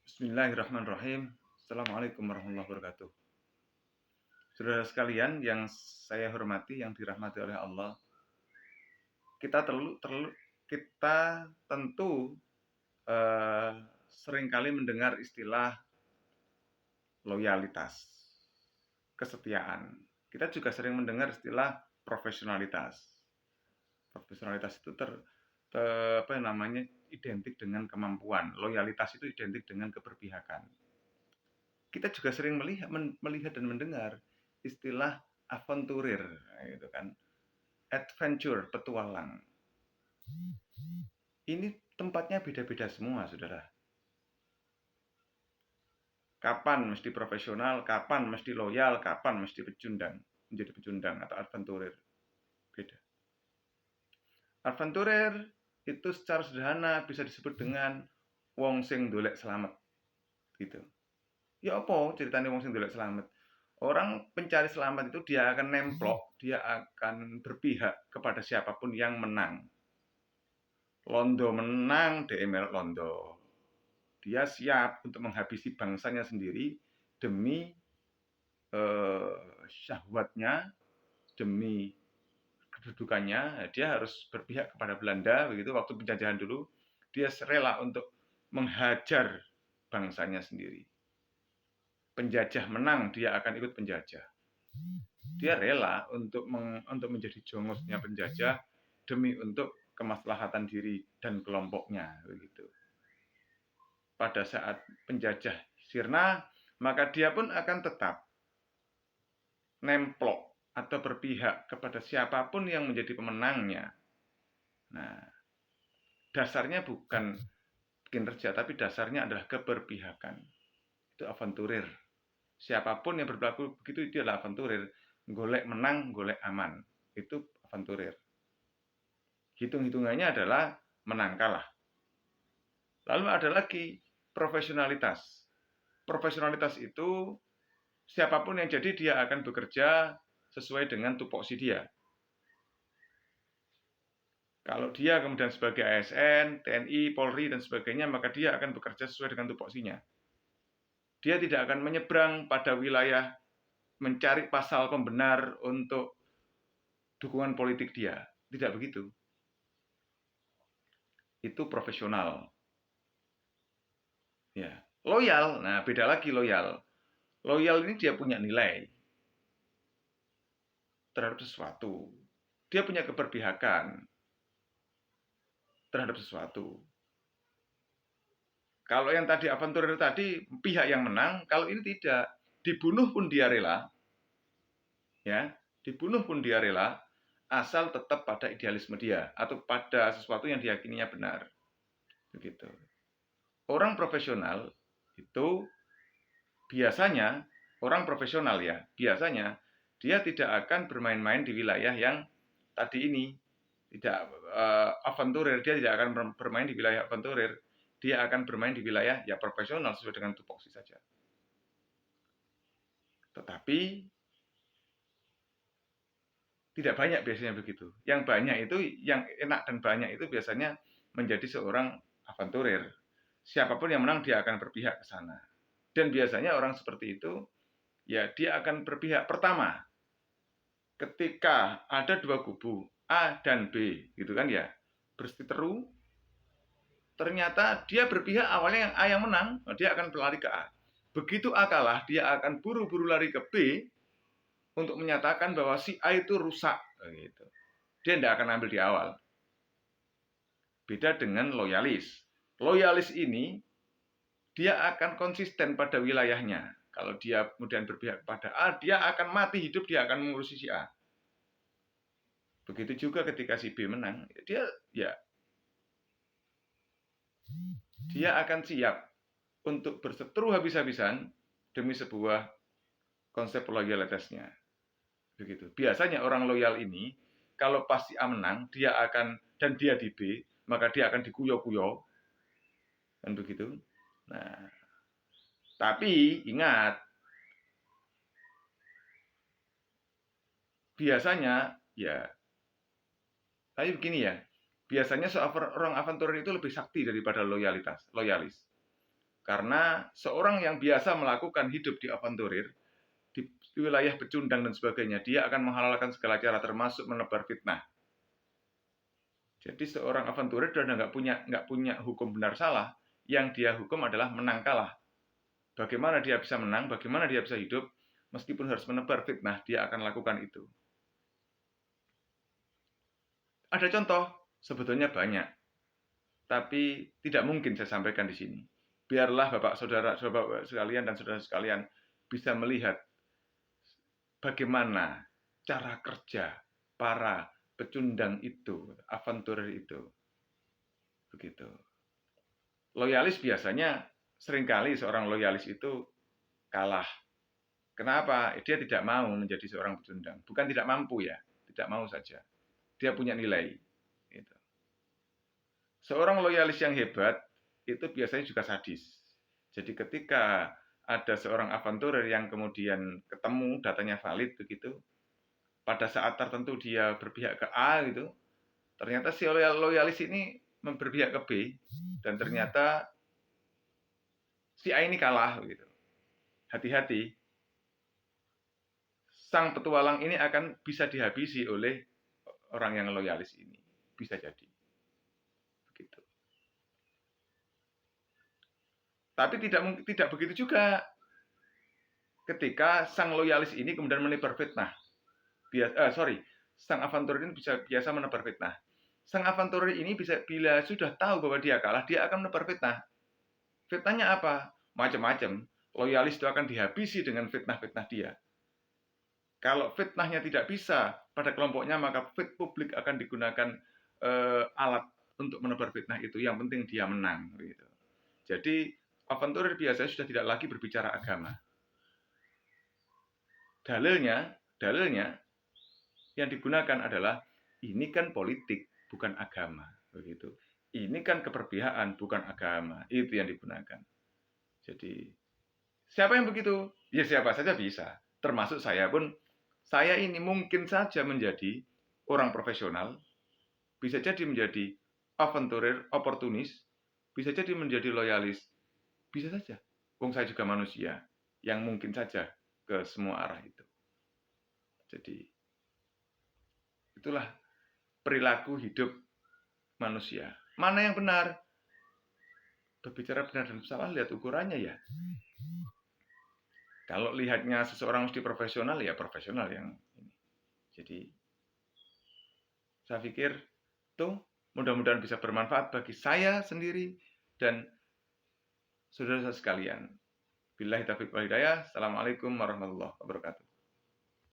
Bismillahirrahmanirrahim. Assalamualaikum warahmatullahi wabarakatuh. Saudara sekalian yang saya hormati, yang dirahmati oleh Allah, kita tentu seringkali mendengar istilah loyalitas, kesetiaan. Kita juga sering mendengar istilah profesionalitas. Profesionalitas itu identik dengan kemampuan. Loyalitas itu identik dengan keberpihakan. Kita juga sering melihat dan mendengar istilah aventurir, gitu kan, adventure, petualang. Ini tempatnya beda-beda semua, saudara. Kapan mesti profesional, kapan mesti loyal, kapan mesti menjadi pecundang atau aventurir, beda. Aventurir itu secara sederhana bisa disebut dengan wong sing golek slamet, gitu. Ya apa ceritanya wong sing golek slamet? Orang pencari selamat itu dia akan nemplok, dia akan berpihak kepada siapapun yang menang. Londo menang, dia melok londo. Dia siap untuk menghabisi bangsanya sendiri demi syahwatnya, demi kedudukannya. Dia harus berpihak kepada Belanda, begitu waktu penjajahan dulu. Dia rela untuk menghajar bangsanya sendiri. Penjajah menang, dia akan ikut penjajah. Dia rela untuk menjadi jongosnya penjajah demi untuk kemaslahatan diri dan kelompoknya, begitu. Pada saat penjajah sirna, maka dia pun akan tetap nemplok atau berpihak kepada siapapun yang menjadi pemenangnya. Nah, dasarnya bukan kinerja, tapi dasarnya adalah keberpihakan. Itu aventurir. Siapapun yang berlaku begitu, itu adalah aventurir. Golek menang, golek aman. Itu aventurir. Hitung-hitungannya adalah menang kalah. Lalu ada lagi profesionalitas. Profesionalitas itu siapapun yang jadi dia akan bekerja sesuai dengan tupoksi dia. Kalau dia kemudian sebagai ASN, TNI, Polri, dan sebagainya, maka dia akan bekerja sesuai dengan tupoksinya. Dia tidak akan menyeberang pada wilayah mencari pasal pembenar untuk dukungan politik dia. Tidak begitu. Itu profesional. Ya. Loyal, nah beda lagi loyal. Loyal ini dia punya nilai terhadap sesuatu. Dia punya keberpihakan terhadap sesuatu. Kalau yang tadi aventurir tadi pihak yang menang, kalau ini tidak. Dibunuh pun dia rela. Ya, dibunuh pun dia rela asal tetap pada idealisme dia atau pada sesuatu yang diyakininya benar. Begitu. Orang profesional itu biasanya biasanya dia tidak akan bermain-main di wilayah yang tadi ini. Tidak aventurir, dia tidak akan bermain di wilayah aventurir. Dia akan bermain di wilayah ya profesional sesuai dengan tupoksi saja. Tetapi tidak banyak biasanya begitu. Yang banyak itu, yang enak dan banyak itu biasanya menjadi seorang aventurir. Siapapun yang menang dia akan berpihak ke sana. Dan biasanya orang seperti itu ya dia akan berpihak pertama ketika ada dua kubu A dan B, gitu kan ya, berseteru. Ternyata dia berpihak awalnya yang A yang menang, dia akan berlari ke A. Begitu A kalah, dia akan buru-buru lari ke B untuk menyatakan bahwa si A itu rusak. Gitu. Dia tidak akan ambil di awal. Beda dengan loyalis. Loyalis ini dia akan konsisten pada wilayahnya. Kalau dia kemudian berpihak kepada A, dia akan mati hidup, dia akan mengurusi si A. Begitu juga ketika si B menang, dia akan siap untuk berseteru habis-habisan demi sebuah konsep loyalitasnya. Begitu. Biasanya orang loyal ini kalau pasti A menang, dia akan dan dia di B, maka dia akan dikuyo-kuyo. Kan begitu. Nah, tapi ingat, biasanya ya Tapi begini ya, biasanya seorang aventurer itu lebih sakti daripada loyalis. Karena seorang yang biasa melakukan hidup di aventurir, di wilayah pecundang dan sebagainya, dia akan menghalalkan segala cara termasuk menebar fitnah. Jadi seorang aventurir sudah nggak punya hukum benar salah, yang dia hukum adalah menang kalah. Bagaimana dia bisa menang, bagaimana dia bisa hidup, meskipun harus menebar fitnah, dia akan lakukan itu. Ada contoh, sebetulnya banyak, tapi tidak mungkin saya sampaikan di sini. Biarlah Bapak Saudara sekalian dan saudara sekalian bisa melihat bagaimana cara kerja para pecundang itu, aventurer itu. Begitu. Loyalis biasanya seringkali seorang loyalis itu kalah. Kenapa? Dia tidak mau menjadi seorang pecundang. Bukan tidak mampu ya, tidak mau saja. Dia punya nilai. Gitu. Seorang loyalis yang hebat itu biasanya juga sadis. Jadi ketika ada seorang aventurer yang kemudian ketemu datanya valid begitu, pada saat tertentu dia berpihak ke A gitu, ternyata si loyalis ini berpihak ke B dan ternyata si A ini kalah gitu. Hati-hati, sang petualang ini akan bisa dihabisi oleh orang yang loyalis ini. Bisa jadi. Begitu. Tapi tidak begitu juga ketika sang loyalis ini kemudian menebar fitnah. Sang aventurer ini biasa menebar fitnah. Sang aventurer ini bila sudah tahu bahwa dia kalah, dia akan menebar fitnah. Fitnahnya apa? Macam-macam. Loyalis itu akan dihabisi dengan fitnah-fitnah dia. Kalau fitnahnya tidak bisa pada kelompoknya, maka publik akan digunakan alat untuk menebar fitnah itu. Yang penting dia menang. Gitu. Jadi aventurer biasanya sudah tidak lagi berbicara agama. Dalilnya yang digunakan adalah ini kan politik, bukan agama, begitu. Ini kan keberpihakan, bukan agama. Itu yang digunakan. Jadi siapa yang begitu? Ya siapa saja bisa. Termasuk saya pun. Saya ini mungkin saja menjadi orang profesional, bisa jadi menjadi aventurer, oportunis, bisa jadi menjadi loyalis, bisa saja. Wong saya juga manusia yang mungkin saja ke semua arah itu. Jadi itulah perilaku hidup manusia. Mana yang benar? Berbicara benar dan salah, lihat ukurannya ya. Kalau lihatnya seseorang mesti profesional, ya profesional yang ini. Jadi saya pikir tuh mudah-mudahan bisa bermanfaat bagi saya sendiri dan saudara sekalian. Billahi taufiq wal hidayah. Assalamualaikum warahmatullahi wabarakatuh.